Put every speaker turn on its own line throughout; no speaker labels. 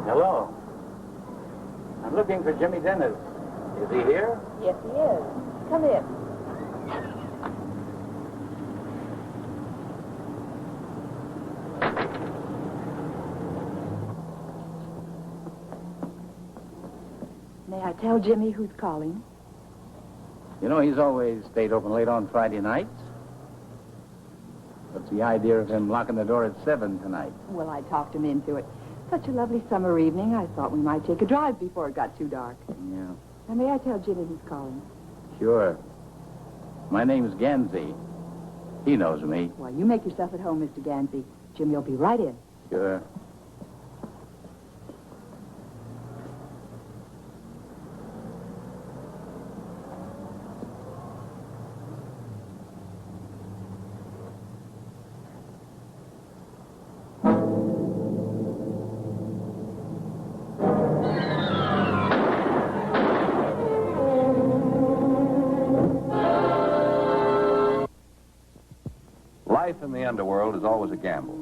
Hello. I'm looking for Jimmy Dennis. Is he here?
Yes, he is. Come in. May I tell Jimmy who's calling?
You know, he's always stayed open late on Friday nights. What's the idea of him locking the door at 7 tonight?
Well, I talked him into it. Such a lovely summer evening, I thought we might take a drive before it got too dark.
Yeah.
Now, may I tell Jimmy who's calling?
Sure. My name's Gansey. He knows me.
Well, you make yourself at home, Mr. Gansey. Jimmy will be right in.
Sure.
Life in the underworld is always a gamble.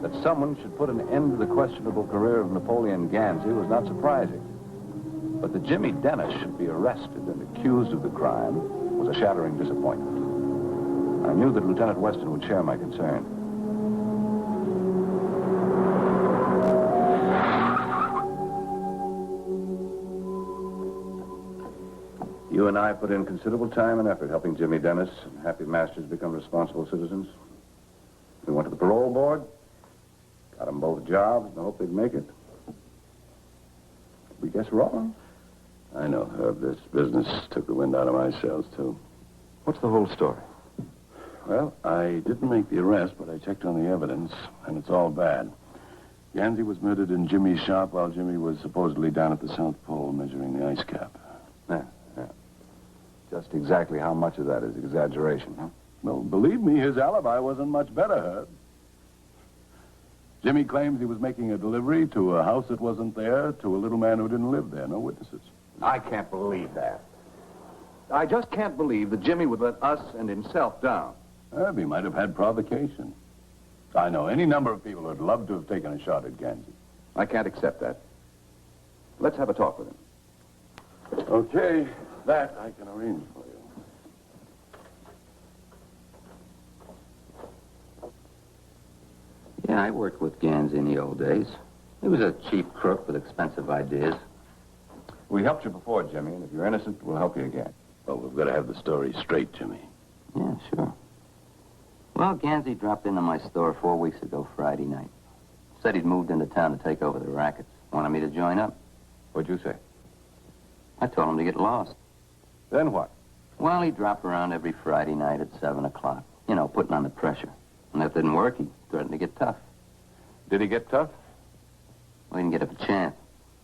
That someone should put an end to the questionable career of Napoleon Gansey was not surprising. But that Jimmy Dennis should be arrested and accused of the crime was a shattering disappointment. I knew that Lieutenant Weston would share my concern. You and I put in considerable time and effort helping Jimmy Dennis and Happy Masters become responsible citizens. We went to the parole board, got them both jobs in the hope they'd make it. We guess wrong.
I know, Herb. This business took the wind out of my sails, too.
What's the whole story?
Well, I didn't make the arrest, but I checked on the evidence, and it's all bad. Gansey was murdered in Jimmy's shop while Jimmy was supposedly down at the South Pole measuring the ice cap.
Yeah. Just exactly how much of that is exaggeration, huh?
Well, believe me, his alibi wasn't much better, Herb. Jimmy claims he was making a delivery to a house that wasn't there, to a little man who didn't live there. No witnesses.
I can't believe that. I just can't believe that Jimmy would let us and himself down.
Herb, he might have had provocation. I know any number of people who'd love to have taken a shot at Gansey.
I can't accept that. Let's have a talk with him.
Okay, that I can arrange for you.
Yeah, I worked with Gansey in the old days. He was a cheap crook with expensive ideas.
We helped you before, Jimmy, and if you're innocent, we'll help you again.
Well, we've got to have the story straight, Jimmy.
Yeah, sure. Well, Gansey dropped into my store 4 weeks ago Friday night. Said he'd moved into town to take over the rackets. Wanted me to join up.
What'd you say?
I told him to get lost.
Then what?
Well, he dropped around every Friday night at 7 o'clock. You know, putting on the pressure. And if it didn't work, he threatened to get tough.
Did he get tough?
Well, he didn't get up a chance.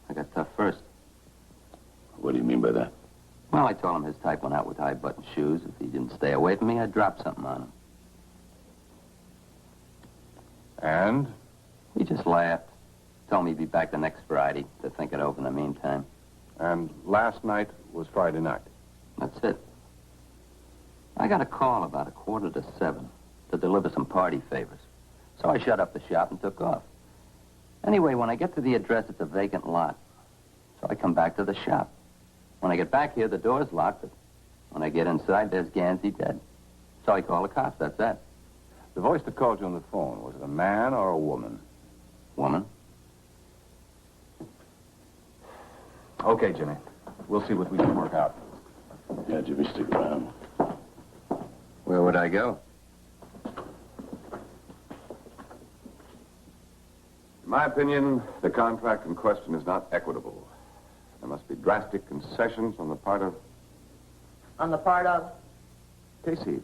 I got tough first.
What do you mean by that?
Well, I told him his type went out with high-button shoes. If he didn't stay away from me, I'd drop something on him.
And?
He just laughed. Told me he'd be back the next Friday to think it over in the meantime.
And last night was Friday night.
That's it. I got a call about 6:45 to deliver some party favors. So I shut up the shop and took off. Anyway, when I get to the address, it's a vacant lot. So I come back to the shop. When I get back here, the door's locked. But when I get inside, there's Gansey dead. So I call the cops, that's that.
The voice that called you on the phone, was it a man or a woman?
Woman?
Okay, Jimmy. We'll see what we can work out.
Yeah, Jimmy, stick around.
Where would I go?
In my opinion, the contract in question is not equitable. There must be drastic concessions on the part of...
On the part of?
Casey,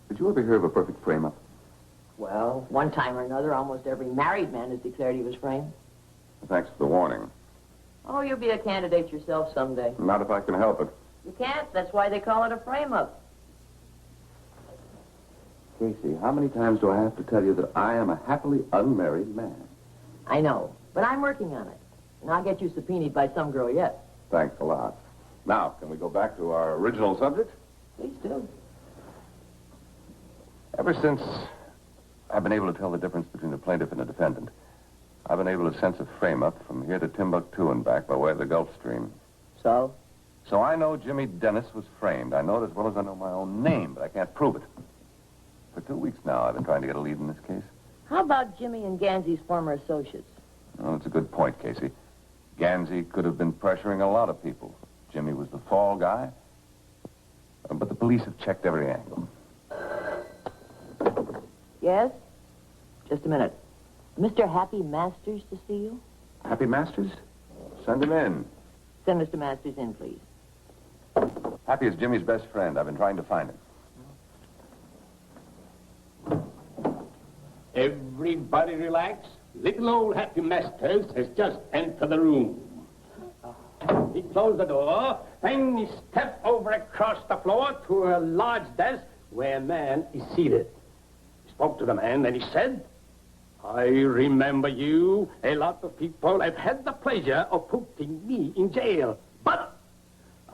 did you ever hear of a perfect frame-up?
Well, one time or another, almost every married man has declared he was framed.
Thanks for the warning.
Oh, you'll be a candidate yourself someday.
Not if I can help it.
You can't. That's why they call it a frame-up.
Casey, how many times do I have to tell you that I am a happily unmarried man?
I know, but I'm working on it. And I'll get you subpoenaed by some girl yet.
Thanks a lot. Now, can we go back to our original subject?
Please do.
Ever since I've been able to tell the difference between a plaintiff and a defendant, I've been able to sense a frame-up from here to Timbuktu and back by way of the Gulf Stream.
So?
So I know Jimmy Dennis was framed. I know it as well as I know my own name, but I can't prove it. For 2 weeks now, I've been trying to get a lead in this case.
How about Jimmy and Gansey's former associates?
Well, that's a good point, Casey. Gansey could have been pressuring a lot of people. Jimmy was the fall guy. But the police have checked every angle.
Yes? Just a minute. Mr. Happy Masters to see you?
Happy Masters? Send him in.
Send Mr. Masters in, please.
Happy is Jimmy's best friend. I've been trying to find him.
Everybody relax. Little old Happy Masters has just entered the room. He closed the door, then he stepped over across the floor to a large desk where a man is seated. He spoke to the man, and he said, I remember you. A lot of people have had the pleasure of putting me in jail. But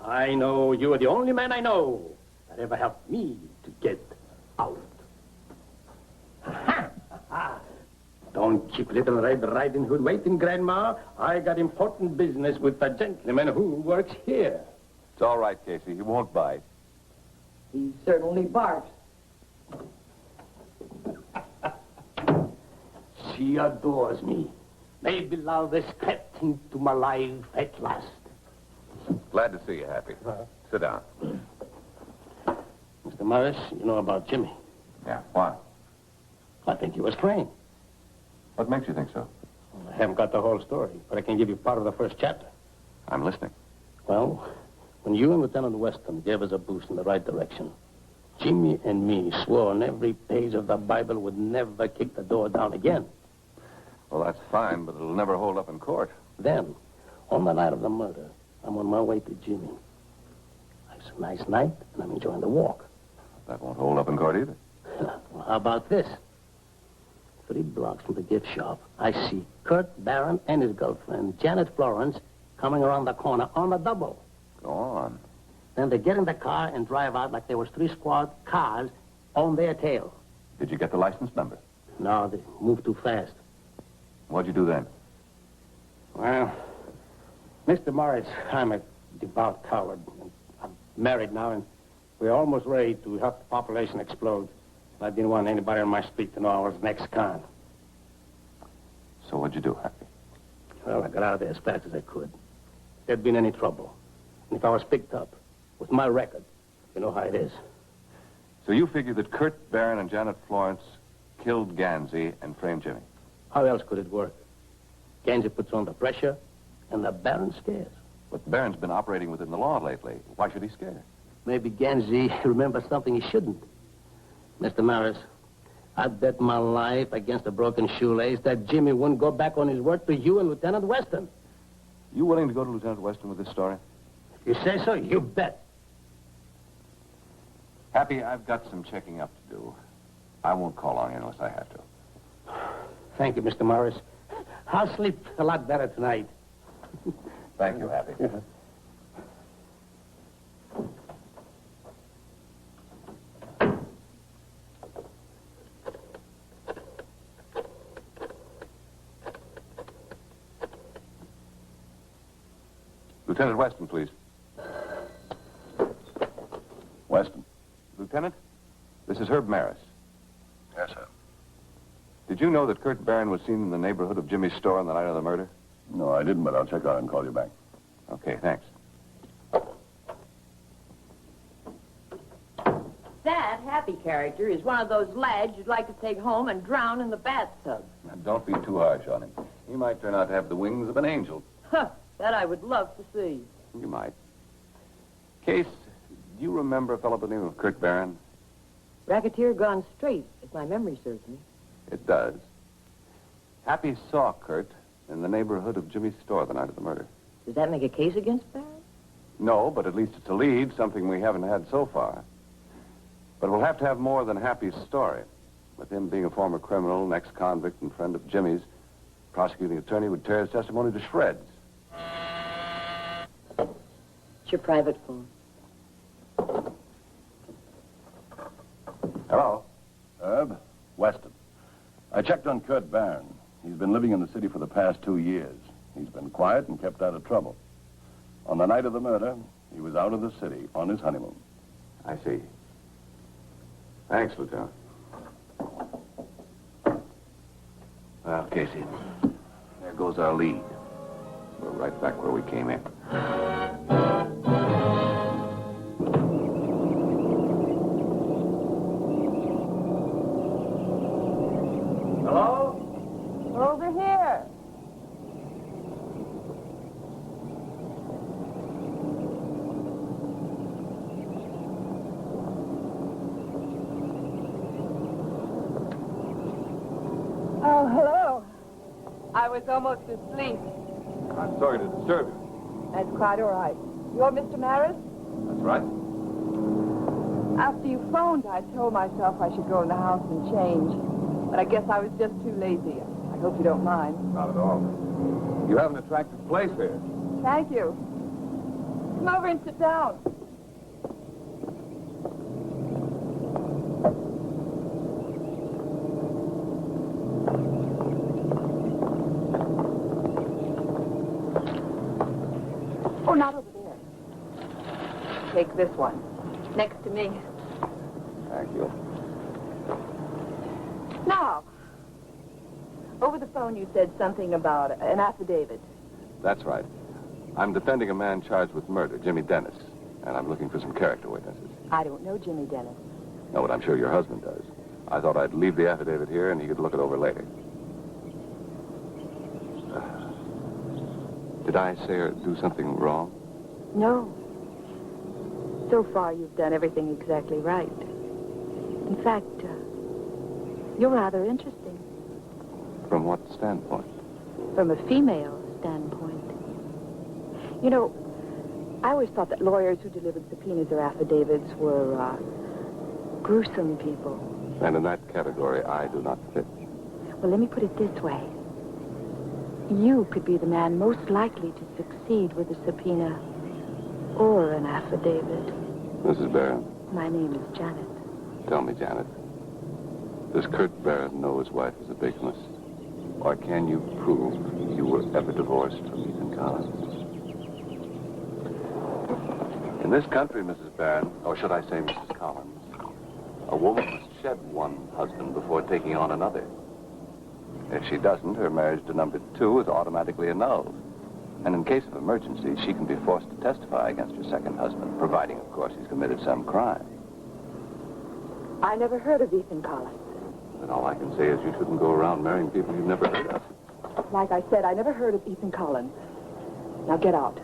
I know you are the only man I know that ever helped me to get out. Don't keep little Red Riding Hood waiting, Grandma. I got important business with the gentleman who works here.
It's all right, Casey. He won't bite.
He certainly barks.
She adores me. Maybe love has crept into my life at last.
Glad to see you, Happy. Sit down.
Mr. Morris, you know about Jimmy.
Yeah, why?
I think he was framed.
What makes you think so?
I haven't got the whole story, but I can give you part of the first chapter.
I'm listening.
Well, when you and Lieutenant Weston gave us a boost in the right direction, Jimmy and me swore on every page of the Bible would never kick the door down again.
Well, that's fine, but it'll never hold up in court.
Then, on the night of the murder, I'm on my way to Jimmy. It's a nice night, and I'm enjoying the walk.
That won't hold up in court either.
Well, how about this? 3 blocks from the gift shop, I see Kurt Barron and his girlfriend, Janet Florence, coming around the corner on the double.
Go on.
Then they get in the car and drive out like there was 3 squad cars on their tail.
Did you get the license number?
No, they moved too fast.
What'd you do then?
Well, Mr. Morris, I'm a devout coward. I'm married now, and we're almost ready to help the population explode. I didn't want anybody on my street to know I was an ex-con.
So what'd you do, Happy?
Well, I got out of there as fast as I could. If there'd been any trouble, and if I was picked up with my record, you know how it is.
So you figure that Kurt Barron and Janet Florence killed Gansey and framed Jimmy?
How else could it work? Gansey puts on the pressure, and the Baron scares.
But Barron's been operating within the law lately. Why should he scare?
Maybe Gansey remembers something he shouldn't. Mr. Morris, I bet my life against a broken shoelace that Jimmy wouldn't go back on his word to you and Lieutenant Weston.
You willing to go to Lieutenant Weston with this story?
If you say so, you bet.
Happy, I've got some checking up to do. I won't call on you unless I have to.
Thank you, Mr. Morris. I'll sleep a lot better tonight.
Thank you, Happy. Lieutenant Weston, please.
Weston.
Lieutenant, this is Herb Maris.
Yes, sir.
Did you know that Kurt Barron was seen in the neighborhood of Jimmy's store on the night of the murder?
No, I didn't, but I'll check on it and call you back.
Okay, thanks.
That Happy character is one of those lads you'd like to take home and drown in the bathtub.
Now, don't be too harsh on him. He might turn out to have the wings of an angel.
Huh, that I would love to see.
You might. Case, do you remember a fellow by the name of Kurt Barron?
Racketeer gone straight, if my memory serves me.
It does. Happy saw Kurt in the neighborhood of Jimmy's store the night of the murder.
Does that make a case against Barron?
No, but at least it's a lead, something we haven't had so far. But we'll have to have more than Happy's story. With him being a former criminal, an ex-convict, and friend of Jimmy's, prosecuting attorney would tear his testimony to shreds.
It's your private phone.
Hello?
Herb, Weston. I checked on Kurt Barron. He's been living in the city for the past 2 years. He's been quiet and kept out of trouble. On the night of the murder, he was out of the city on his honeymoon.
I see. Thanks, Lieutenant. Well, Casey, there goes our lead. We're right back where we came in.
Hello?
Over here. Oh, hello. I was almost asleep.
I'm sorry to disturb you.
That's quite all right. You're Mr. Maris?
That's right.
After you phoned, I told myself I should go in the house and change. But I guess I was just too lazy. I hope you don't mind.
Not at all. You have an attractive place here.
Thank you. Come over and sit down. Oh, not over there. Take this one. Next to me.
Thank you.
Now, over the phone you said something about an affidavit.
That's right. I'm defending a man charged with murder, Jimmy Dennis, and I'm looking for some character witnesses.
I don't know Jimmy Dennis.
No, but I'm sure your husband does. I thought I'd leave the affidavit here and he could look it over later. Did I say or do something wrong?
No. So far, you've done everything exactly right. In fact, you're rather interesting.
From what standpoint?
From a female standpoint. You know, I always thought that lawyers who delivered subpoenas or affidavits were, gruesome people.
And in that category, I do not fit.
Well, let me put it this way. You could be the man most likely to succeed with a subpoena or an affidavit.
Mrs. Barron,
My name is Janet.
tell me, Janet, does Kurt Barron know his wife is a bigamist? Or can you prove you were ever divorced from Ethan Collins? In this country, Mrs. Barron, or should I say Mrs. Collins, a woman must shed one husband before taking on another. If she doesn't, her marriage to number 2 is automatically annulled. And in case of emergency, she can be forced to testify against her second husband, providing, of course, he's committed some crime.
I never heard of Ethan Collins.
Then all I can say is you shouldn't go around marrying people you've never heard of.
Like I said, I never heard of Ethan Collins. Now get out.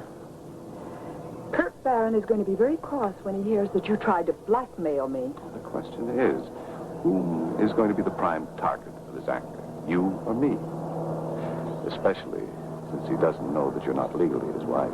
Kurt Barron is going to be very cross when he hears that you tried to blackmail me.
The question is, whom is going to be the prime target of this anger? You or me? Especially since he doesn't know that you're not legally his wife.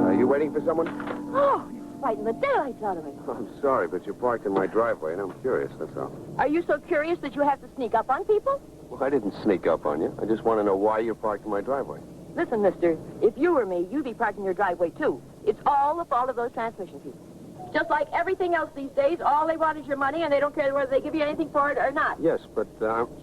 Are you waiting for someone?
Oh,
frighten the daylights out of me.
I'm sorry, but you're parked in my driveway, and I'm curious, that's all.
Are you so curious that you have to sneak up on people?
Well, I didn't sneak up on you. I just want to know why you're parked in my driveway.
Listen, mister, if you were me, you'd be parked in your driveway, too. It's all the fault of those transmission people. Just like everything else these days, all they want is your money, and they don't care whether they give you anything for it or not.
Yes, but,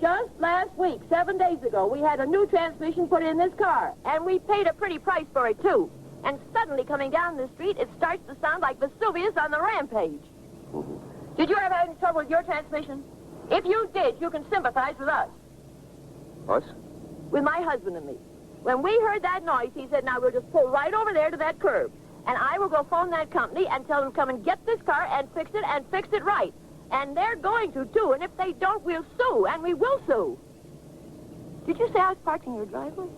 Just last week, 7 days ago, we had a new transmission put in this car, and we paid a pretty price for it, too. And suddenly, coming down the street, it starts to sound like Vesuvius on the rampage. Did you ever have any trouble with your transmission? If you did, you can sympathize with us.
Us?
With my husband and me. When we heard that noise, he said, now we'll just pull right over there to that curb. And I will go phone that company and tell them to come and get this car and fix it right. And they're going to, too. And if they don't, we'll sue, and we will sue. Did you say I was parked in your driveway?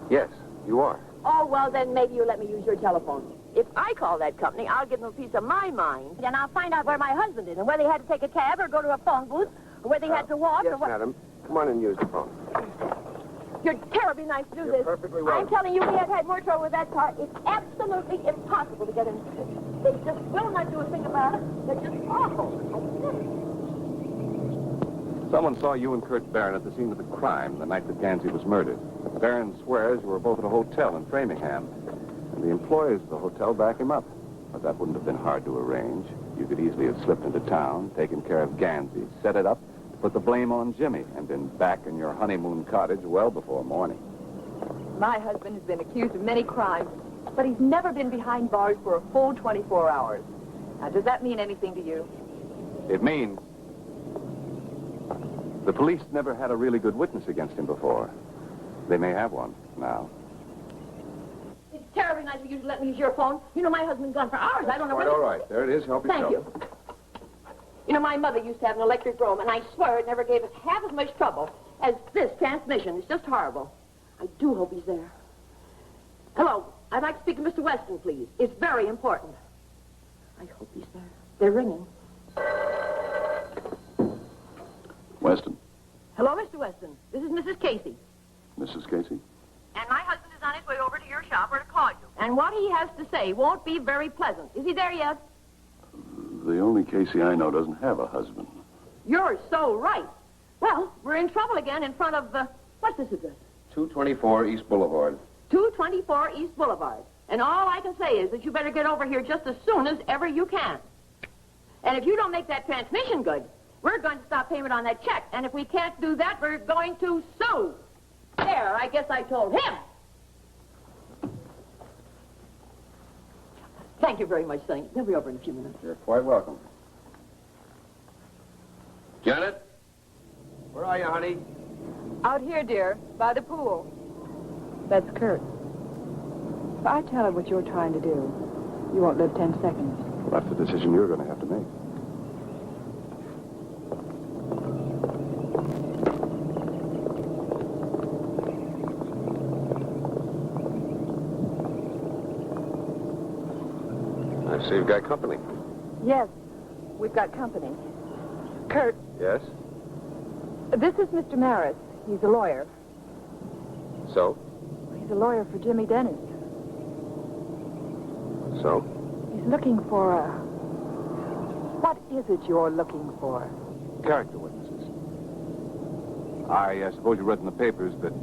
Yes, you are.
Oh, well, then maybe you'll let me use your telephone. If I call that company, I'll give them a piece of my mind, and I'll find out where my husband is, and whether he had to take a cab or go to a phone booth, or whether he had to walk,
Yes,
or what...
madam. Come on and use the phone.
You're terribly nice to do
You're
this.
perfectly welcome.
I'm telling you, we have had more trouble with that car. It's absolutely impossible to get in. They just will not do a thing about it. They're just awful.
Someone saw you and Kurt Barron at the scene of the crime the night that Gansey was murdered. Barron swears you were both at a hotel in Framingham. And the employees of the hotel back him up. But that wouldn't have been hard to arrange. You could easily have slipped into town, taken care of Gansey, set it up, put the blame on Jimmy, and been back in your honeymoon cottage well before morning.
My husband has been accused of many crimes, but he's never been behind bars for a full 24 hours. Now, does that mean anything to you?
It means the police never had a really good witness against him before. They may have one now.
It's terribly nice of you to let me use your phone. You know, my husband's gone for hours. I don't know
Quite
where...
all right. There it is. Help yourself.
Thank you. You know, my mother used to have an electric broom, and I swear it never gave us half as much trouble as this transmission. It's just horrible. I do hope he's there. Hello. I'd like to speak to Mr. Weston, please. It's very important. I hope he's there. They're ringing.
Weston.
Hello, Mr. Weston. This is Mrs. Casey.
Mrs. Casey?
And my husband is on his way over to your shop or to call you. And what he has to say won't be very pleasant. Is he there yet?
The only Casey I know doesn't have a husband.
You're so right. Well, we're in trouble again in front of, what's this address?
224 East Boulevard.
224 East Boulevard. And all I can say is that you better get over here just as soon as ever you can. And if you don't make that transmission good, we're going to stop payment on that check. And if we can't do that, we're going to sue. There, I guess I told him. Thank you very much, Sonny. They'll be over in a few minutes.
You're quite welcome. Janet? Where are you, honey?
Out here, dear, by the pool. That's Kurt. If I tell her what you're trying to do, you won't live 10 seconds.
Well, that's the decision you're going to have to make.
I see you've got company.
Yes, we've got company. Kurt,
Yes?
this is Mr. Maris. He's a lawyer.
So?
He's a lawyer for Jimmy Dennis.
So?
He's looking for a... What is it you're looking for?
Character witnesses. I suppose you read in the papers that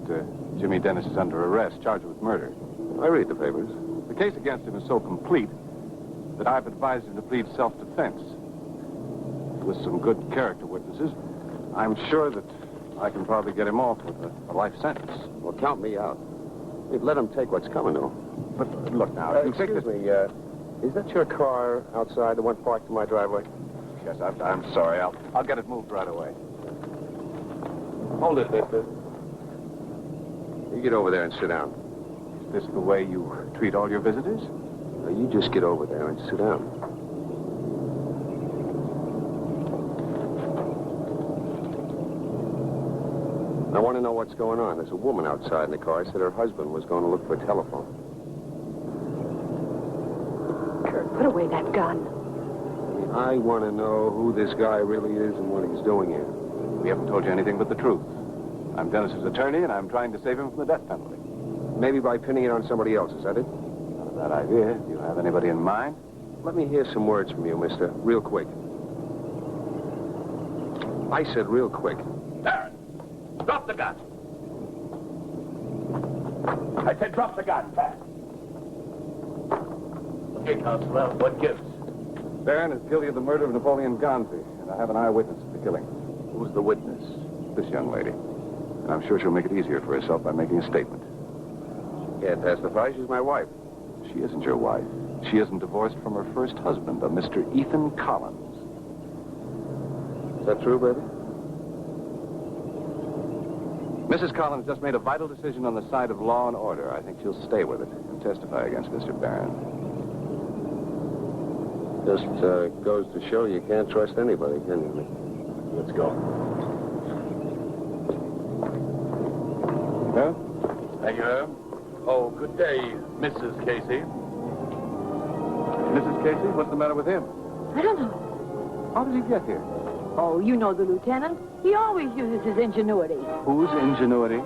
Jimmy Dennis is under arrest, charged with murder.
I read the papers.
The case against him is so complete that I've advised him to plead self-defense. With some good character witnesses, I'm sure that I can probably get him off with a life sentence.
Well, count me out. We've let him take what's coming to him.
But look now, if you think
excuse
that...
me, is that your car outside, the one parked in my driveway?
Yes, I'm sorry. I'll get it moved right away. Hold it, mister.
You get over there and sit down.
Is this the way you treat all your visitors?
Now, you just get over there and sit down. I want to know what's going on. There's a woman outside in the car. Said her husband was going to look for a telephone.
Kurt, put away that gun.
I want to know who this guy really is and what he's doing here.
We haven't told you anything but the truth. I'm Dennis's attorney, and I'm trying to save him from the death penalty.
Maybe by pinning it on somebody else. Is that it?
Not a bad idea. Do you have anybody in mind?
let me hear some words from you, mister. Real quick. I said real quick.
Baron, drop the gun. I said drop the gun, fast. Okay, Constable, what gives?
Barron is guilty of the murder of Napoleon Ganzi, and I have an eyewitness to the killing.
Who's the witness?
This young lady. And I'm sure she'll make it easier for herself by making a statement.
Can't testify. She's my wife.
She isn't your wife. She isn't divorced from her first husband, a Mr. Ethan Collins.
Is that true, baby?
Mrs. Collins just made a vital decision on the side of law and order. I think she'll stay with it and testify against Mr. Barron.
Just goes to show you can't trust anybody, can you?
Let's go. Huh?
Thank you, Herb. Oh, good day, Mrs. Casey.
Mrs. Casey, what's the matter with him?
I don't know.
How did he get here?
Oh, you know the lieutenant. He always uses his ingenuity.
Whose ingenuity?